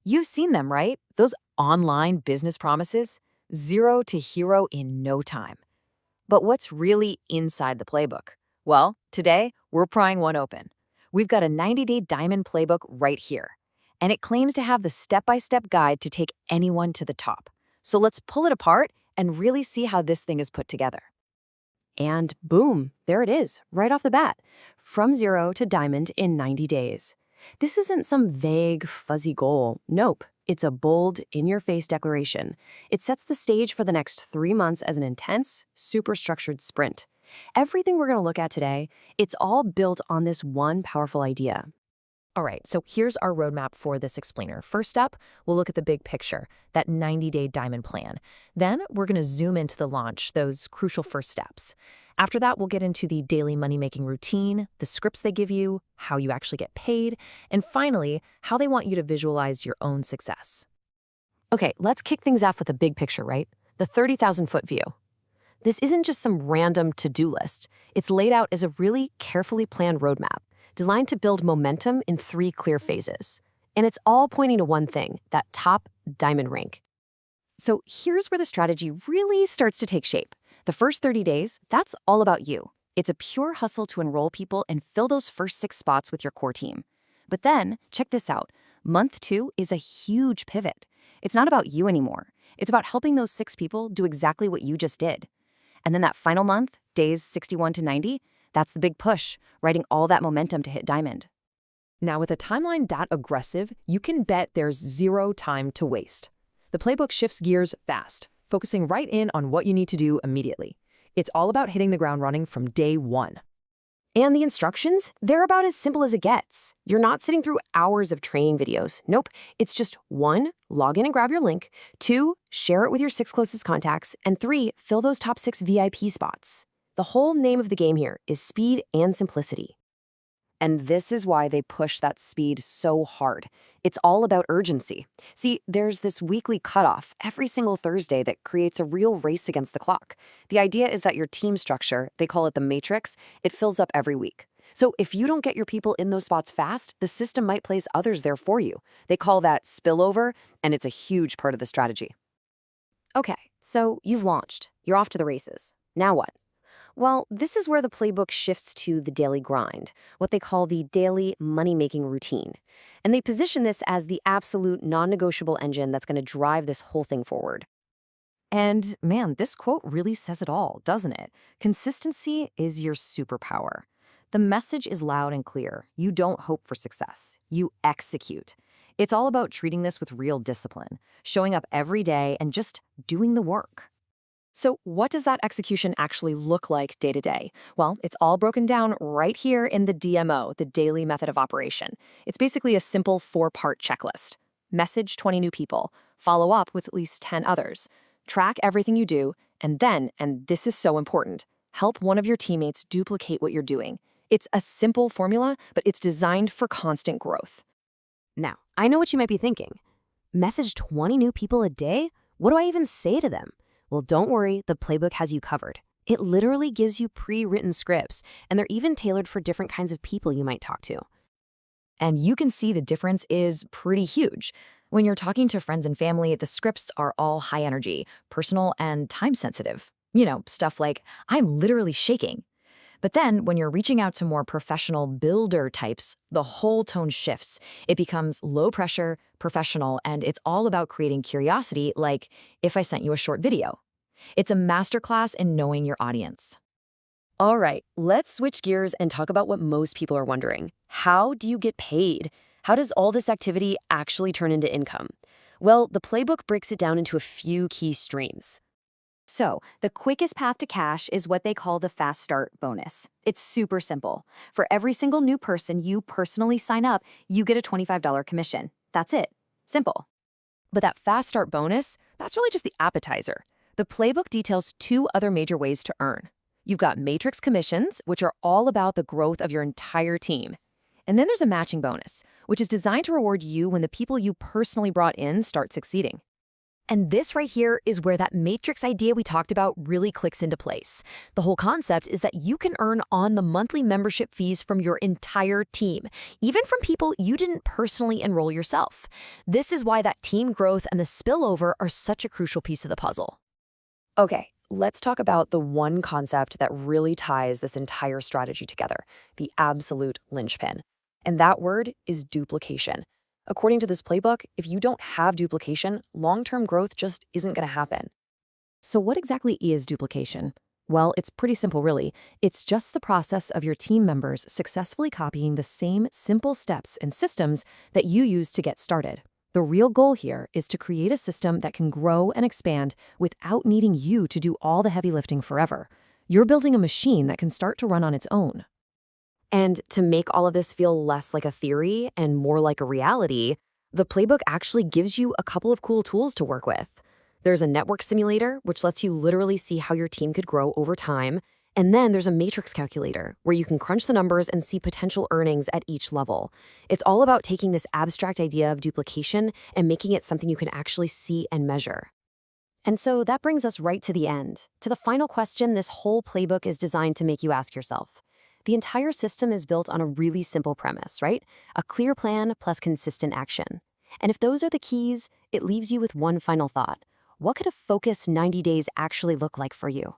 You've seen them, right? Those online business promises, zero to hero in no time. But what's really inside the playbook? Well, today, we're prying one open. We've got a 90-day diamond playbook right here, and it claims to have the step-by-step guide to take anyone to the top. So let's pull it apart and really see how this thing is put together. And boom, there it is, right off the bat. From zero to diamond in 90 days. This isn't some vague, fuzzy goal. Nope. It's a bold, in-your-face declaration. It sets the stage for the next 3 months as an intense, super structured sprint. Everything we're going to look at today, it's all built on this one powerful idea. All right, so here's our roadmap for this explainer. First up, we'll look at the big picture, that 90-day diamond plan. Then we're going to zoom into the launch, those crucial first steps. After that, we'll get into the daily money-making routine, the scripts they give you, how you actually get paid, and finally, how they want you to visualize your own success. Okay, let's kick things off with the big picture, right? The 30,000-foot view. This isn't just some random to-do list. It's laid out as a really carefully planned roadmap, designed to build momentum in 3 clear phases. And it's all pointing to one thing, that top diamond rank. So here's where the strategy really starts to take shape. The first 30 days, that's all about you. It's a pure hustle to enroll people and fill those first 6 spots with your core team. But then, check this out. Month 2 is a huge pivot. It's not about you anymore. It's about helping those 6 people do exactly what you just did. And then that final month, days 61 to 90, that's the big push, riding all that momentum to hit diamond. Now, with a timeline that aggressive, you can bet there's zero time to waste. The playbook shifts gears fast, focusing right in on what you need to do immediately. It's all about hitting the ground running from day 1. And the instructions, they're about as simple as it gets. You're not sitting through hours of training videos. Nope, it's just 1, log in and grab your link, 2, share it with your 6 closest contacts, and 3, fill those top 6 VIP spots. The whole name of the game here is speed and simplicity. And this is why they push that speed so hard. It's all about urgency. See, there's this weekly cutoff every single Thursday that creates a real race against the clock. The idea is that your team structure, they call it the matrix, it fills up every week. So if you don't get your people in those spots fast, the system might place others there for you. They call that spillover, and it's a huge part of the strategy. Okay, so you've launched. You're off to the races. Now what? Well, this is where the playbook shifts to the daily grind, what they call the daily money-making routine. And they position this as the absolute non-negotiable engine that's going to drive this whole thing forward. And man, this quote really says it all, doesn't it? Consistency is your superpower. The message is loud and clear. You don't hope for success. You execute. It's all about treating this with real discipline, showing up every day and just doing the work. So what does that execution actually look like day to day? Well, it's all broken down right here in the DMO, the daily method of operation. It's basically a simple 4-part checklist. Message 20 new people, follow up with at least 10 others, track everything you do, and then, and this is so important, help one of your teammates duplicate what you're doing. It's a simple formula, but it's designed for constant growth. Now, I know what you might be thinking. Message 20 new people a day? What do I even say to them? Well, don't worry, the playbook has you covered. It literally gives you pre-written scripts, and they're even tailored for different kinds of people you might talk to. And you can see the difference is pretty huge. When you're talking to friends and family, the scripts are all high energy, personal, and time-sensitive. You know, stuff like, I'm literally shaking. But then, when you're reaching out to more professional builder types, the whole tone shifts. It becomes low pressure, professional, and it's all about creating curiosity, like if I sent you a short video. It's a masterclass in knowing your audience. All right, let's switch gears and talk about what most people are wondering. How do you get paid? How does all this activity actually turn into income? Well, the playbook breaks it down into a few key streams. So, the quickest path to cash is what they call the Fast Start bonus. It's super simple. For every single new person you personally sign up, you get a $25 commission. That's it. Simple. But that Fast Start bonus, that's really just the appetizer. The playbook details 2 other major ways to earn. You've got matrix commissions, which are all about the growth of your entire team. And then there's a matching bonus, which is designed to reward you when the people you personally brought in start succeeding. And this right here is where that matrix idea we talked about really clicks into place. The whole concept is that you can earn on the monthly membership fees from your entire team, even from people you didn't personally enroll yourself. This is why that team growth and the spillover are such a crucial piece of the puzzle. Okay, let's talk about the one concept that really ties this entire strategy together, the absolute linchpin. And that word is duplication. According to this playbook, if you don't have duplication, long-term growth just isn't going to happen. So what exactly is duplication? Well, it's pretty simple, really. It's just the process of your team members successfully copying the same simple steps and systems that you use to get started. The real goal here is to create a system that can grow and expand without needing you to do all the heavy lifting forever. You're building a machine that can start to run on its own. And to make all of this feel less like a theory and more like a reality, the playbook actually gives you a couple of cool tools to work with. There's a network simulator, which lets you literally see how your team could grow over time. And then there's a matrix calculator, where you can crunch the numbers and see potential earnings at each level. It's all about taking this abstract idea of duplication and making it something you can actually see and measure. And so that brings us right to the end, to the final question this whole playbook is designed to make you ask yourself. The entire system is built on a really simple premise, right? A clear plan plus consistent action. And if those are the keys, it leaves you with one final thought. What could a focused 90 days actually look like for you?